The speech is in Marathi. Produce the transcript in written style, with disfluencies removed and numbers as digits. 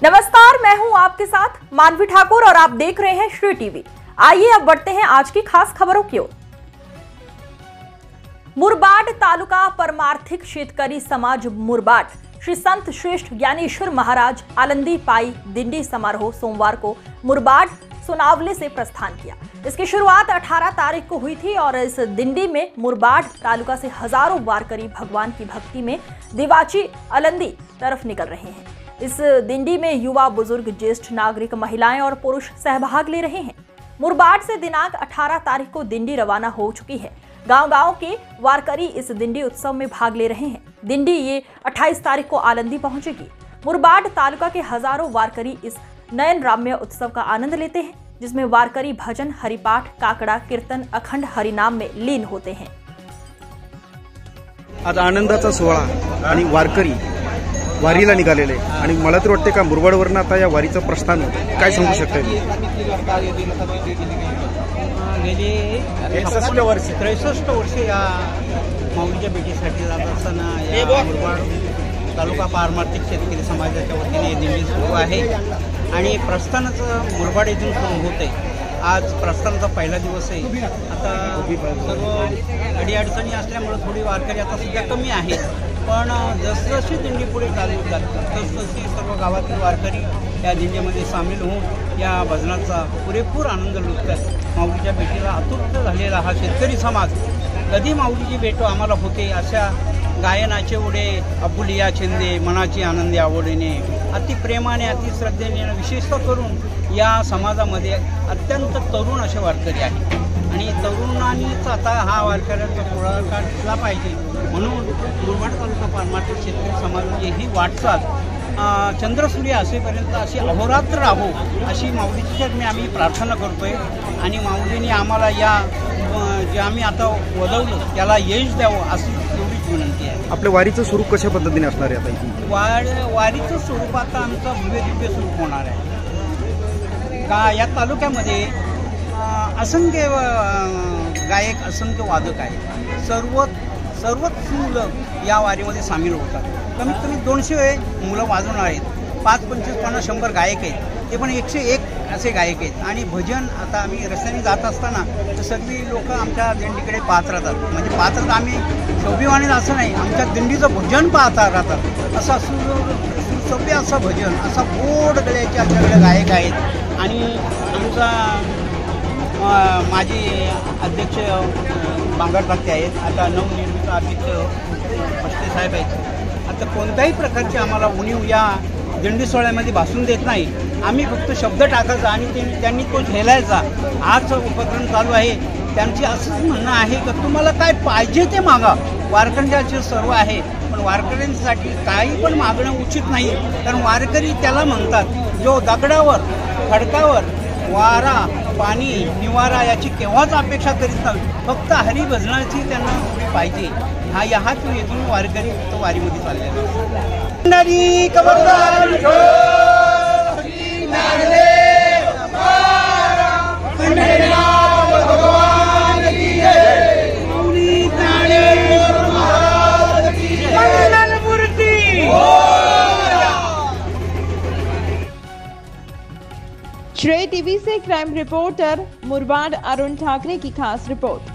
नमस्कार, मैं हूं आपके साथ मानवी ठाकुर और आप देख रहे हैं श्री टीवी। आइए अब बढ़ते हैं आज की खास खबरों की ओर। मुरबाड तालुका परमार्थिक शेतकरी समाज मुरबाड श्री संत श्रेष्ठ ज्ञानेश्वर महाराज आलंदी पाई दिंडी समारोह सोमवार को मुरबाड सोनावले से प्रस्थान किया। इसकी शुरुआत 18 तारीख को हुई थी और इस दिंडी में मुरबाड तालुका से हजारों वारकरी भगवान की भक्ति में दिवाची आलंदी तरफ निकल रहे हैं। इस दिंडी में युवा, बुजुर्ग, ज्येष्ठ नागरिक, महिलाएं और पुरुष सहभाग ले रहे हैं। मुरबाड से दिनांक 18 तारीख को दिंडी रवाना हो चुकी है। गांव-गांव के वारकरी इस दिंडी उत्सव में भाग ले रहे हैं। दिंडी ये 28 तारीख को आलंदी पहुंचेगी। मुरबाड तालुका के हजारों वारकरी इस नयन राम्य उत्सव का आनंद लेते हैं, जिसमें वारकरी भजन, हरिपाठ, काकड़ा, कीर्तन, अखंड हरिनाम में लीन होते हैं। आज आनंदाचा सोहळा आणि वारकरी वारीला निघालेले आणि मला तर वाटते का मुरबाडवरून आता या वारीचं प्रस्थान काय सांगू शकता? गेली 63 वर्ष या माऊलीच्या भेटीसाठी जात असताना या मुरबाड तालुका पारमार्थिक शेतकरी समाजाच्या वतीने दिंडी सुरू आहे आणि प्रस्थानाचं मुरबाड येथून सुरू होते। आज प्रस्थानाचा पहिला दिवस आहे। आता सर्व अडीअडचणी असल्यामुळे थोडी वारकरी आता सध्या कमी आहे, पण जसजशी दिंडी पुढे चालू जाते तसतशी सर्व गावातील वारकरी या दिंडीमध्ये सामील होऊन या भजनाचा पुरेपूर आनंद लुटतात। माऊलीच्या भेटीला आतुर झालेला हा शेतकरी समाज कधी माऊलीची भेट आम्हाला होते अशा गायनाचे ओढे अपुलिया छंदे मनाची आनंदी आवडीने अति प्रेमाने अति श्रद्धेने विशेषतः करून या समाजामध्ये अत्यंत तरुण असे वारकरी आहेत आणि तरुणांनीच आता हा वारकऱ्यांचा सोहळा काढला पाहिजे म्हणून मुरबाड तालुका पारमार्थिक शेतकरी समाजाची ही वाटचाल चंद्रसूर्य असेपर्यंत अशी अहोरात्र राहो अशी माऊलीची चरणी आम्ही प्रार्थना करतोय आणि माऊलीने आम्हाला या जे आम्ही आता वदवलं त्याला यश द्यावं अशी एवढीच विनंती आहे। आपल्या वारीचं स्वरूप कशा पद्धतीने असणार आहे? आता वारीचं स्वरूप आता आमचं भव्य दिव्य स्वरूप होणार आहे। का या तालुक्यामध्ये असंख्य गायक, असंख्य वादक आहेत। सर्वच मुलं या वारीमध्ये सामील होतात। कमीत कमी 200 मुलं वाजवणार आहेत। 5, 25, 50, 100 गायक आहेत। ते पण 101 असे गायक आहेत आणि भजन आता आम्ही रस्त्याने जात असताना तर सगळी लोक आमच्या दिंडीकडे पाहत राहतात। म्हणजे पाहत राहतात, आम्ही शोभिवाणी असं नाही, आमच्या दिंडीचं भजन पाहत राहतात। असा सुसभ्य असं भजन, असा गोड गळ्याचे आमच्याकडे गायक आहेत आणि आमचा माजी अध्यक्ष बांगर ठाकरे आहेत, आता नवनिर्मित अध्यक्ष भस्ते साहेब आहेत। आता कोणत्याही प्रकारची आम्हाला उणीव या दिंडी सोहळ्यामध्ये भासून देत नाही। आम्ही फक्त शब्द टाकायचा आणि त्यांनी तो झेलायचा। आज उपक्रम चालू आहे। त्यांची असंच म्हणणं आहे की तुम्हाला काय पाहिजे ते मागा, वारकऱ्यांचे सर्व आहे, पण वारकऱ्यांसाठी काही पण मागणं उचित नाही। कारण वारकरी त्याला म्हणतात जो दगडावर, खडकावर वारा, पाणी, निवारा याची केव्हाच अपेक्षा करीत नाही, फक्त हरिभजनाची त्यांना पाहिजे। ह्याच येथून वारकरी फक्त वारीमध्ये चाललेला श्रेय टीवी से क्राइम रिपोर्टर मुरबाड अरुण ठाकरे की खास रिपोर्ट।